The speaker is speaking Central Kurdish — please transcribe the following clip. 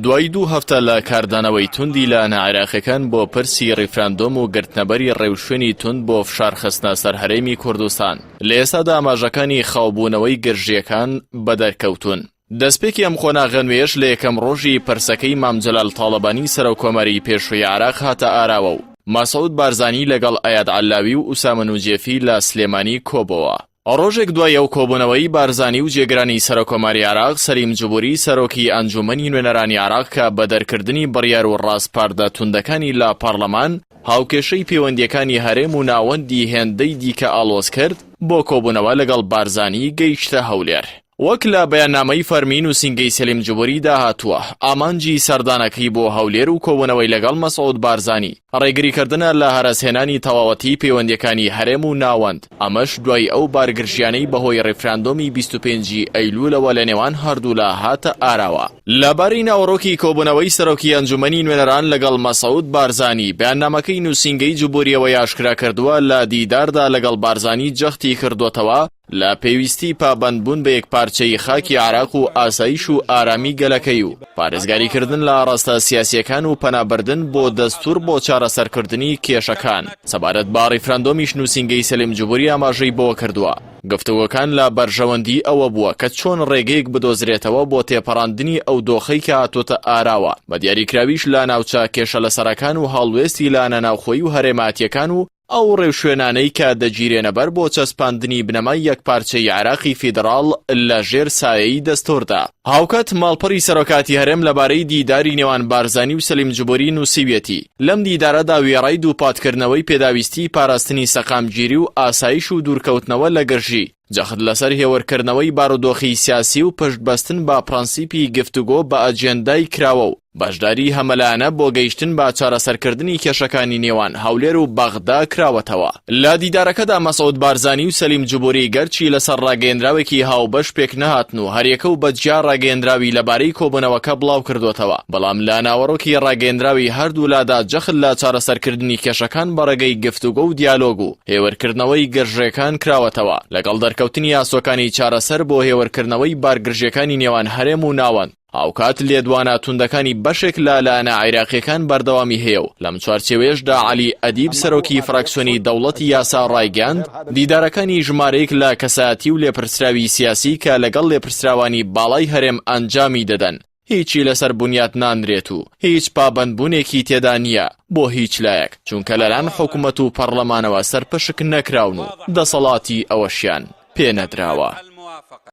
دوای 2 هەفتە لە کاردانەوەی توندی لە عێراقیەکان بۆ پرسی ڕیفراندۆم و گرتنەبەری ڕێوشوێنی تند بۆ فشارخستنە سەر هەرێمی کوردستان، لە ئێستادا ئاماژەکانی خاوبوونەوەی گرژیەکان بەدەرکەوتون. دەستپێکی ئەم خۆناغەنوێش لە یەکەم ڕۆژی پرسەکەی مام جەلال تاڵەبانی سەرۆکۆمەری پێشووی عێراق هاتە ئاراوە و مەسعود بارزانی لەگەڵ ئایاد عەلاوی و ئوسامە نوجێفی لە سلێمانی کۆبەوە. ڕۆژێک دوای ئەو کۆبوونەوەی بارزانی و جێگرانی سەرۆکۆماری عێراق سەلیم جوبوری سەرۆکی ئەنجومەنی نوێنەرانی عێراق کە بە دەرکردنی بڕیار و ڕاستپاردە توندەکانی لە پەرلەمان هاوکێشەی پەیوەندیەکانی هەرێم و ناوەندی هێندەی دیکە ئاڵۆز کرد بۆ کۆبوونەوە لەگەڵ بارزانی گەیشتە هەولێر. وەک لە بەیاننامەی فەرمین و سینگەی سەلیم جوبوری داهاتووە، ئامانجی سەردانەکەی بۆ هەولێر و کۆبوونەوەی لەگەڵ مەسعود بارزانی ڕێگریکردنە لە هەرەسهێنانی تەواوەتی پەیوەندیەکانی هەرێم و ناوەند، ئەمەش دوای ئەو بارگرژیانەی بەهۆی ڕێفراندۆمی 25 ئەیلوولەوە لە نێوان هەردوو لە هاتە ئاراوە. لەبارەی ناوەڕۆکی کۆبوونەوەی سەرۆکی ئەنجومەنی نوێنەران لەگەڵ مەسعود بارزانی، بەیاننامەکەی نووسینگەی جوبوریەوە ئاشکرا کردووە لە دیداردا لەگەڵ بارزانی جەختی کردوتەوە لە پێویستی پابەندبوون بە یەکپارچەی خاکی عێراق و ئاسایش و ئارامی گەلەکەی و پارێزگاریکردن لە ڕاستە سیاسیەکان و پەنابردن بۆ دەستور بۆ چارەسەرکردنی کێشەکان. سەبارەت با ڕیفراندۆمیش نووسینگەی سەلیم جوبوری ئاماژەی بۆ کردووە. گفتوگۆکان لە بەرژەوەندی ئەوە بووە کە چۆن ڕێگەیەک بدۆزرێتەوە بۆ تێپەڕاندنی ئەو دۆخەی کە هاتوۆتە ئاراوە، بە دیاریکراویش لە ناوچە کێشە لەسەرەکان و هەڵوێستی لانە ناوخۆیی و هەرێماتیەکان و ئەو ڕێوشوێنانەی کە دەگیرێنە بەر بۆ چەسپاندنی بنەمای یەکپارچەی عێراقی فیدراڵ لە ژێر سایەی دەستووردا. هاوکات ماڵپەڕی سەرۆکاتی هەرێم لەبارەی دیداری نێوان بارزانی و سەلیم جوبوری نووسیوێتی. لەم دیدارەدا وێڕای دووپاتکردنەوەی پێداویستی پاراستنی سەقامگیری و ئاسایش و دوورکەوتنەوە لە گرژی، جەخت لەسەر هێوەرکردنەوەی بارودۆخی سیاسی و پشتبەستن بە پرەنسیپی گفتوگۆ بە ئەجێندای کراوە و بەشداری هەمەلایەنە بۆ گەیشتن بە چارەسەرکردنی کێشەکانی نێوان هەولێر و بەغدا کراوەتەوە. لە دیدارەکەدا مەسعود بارزانی و سەلیم جوبوری گەرچی لەسەر ڕاگەیەندراوێکی هاوبەش پێک نەهاتن و هەریەکە و بەجیا ڕاگەیەندراوی لەبارەی کۆبوونەوەکە بڵاو کردوتەوە، بەڵام لە ناوەڕۆکی ڕاگەیەندراوی هەردوو لادا جەخت لە چارەسەرکردنی کێشەکان بەڕێگەی گفتوگۆ و دیالۆگ و هێوەرکردنەوەی گرژەکان کراوەتەوە، لەگەڵ دەرکەوتنی یاسۆکانی چارەسەر بۆ هێوەرکردنەوەی بارگرژیەکانی نێوان هەرێم و ناوەند. هاوکات لێدوانە توندەکانی بەشێک لە لانە عێراقیەکان بەردەوامی هەیە و لەم چوارچێوەیەشدا عەلی ئەدیب سەرۆکی فراکسیۆنی دەوڵەتی یاسا ڕایگەاند دیدارەکانی ژمارەیەک لە کەسایەتی و لێپرسراوی سیاسی کە لەگەڵ لێپرسراوانی باڵای هەرێم ئەنجامی دەدەن هیچی لەسەر بنیات نانرێت و هیچ پابەندبوونێکی تێدا نییە بۆ هیچ لایەک، چونکە لەلایەن حکوومەت و پەرلەمانەوە سەرپشک نەکراون و دەسەڵاتی ئەوەشیان پێ نەدراوە.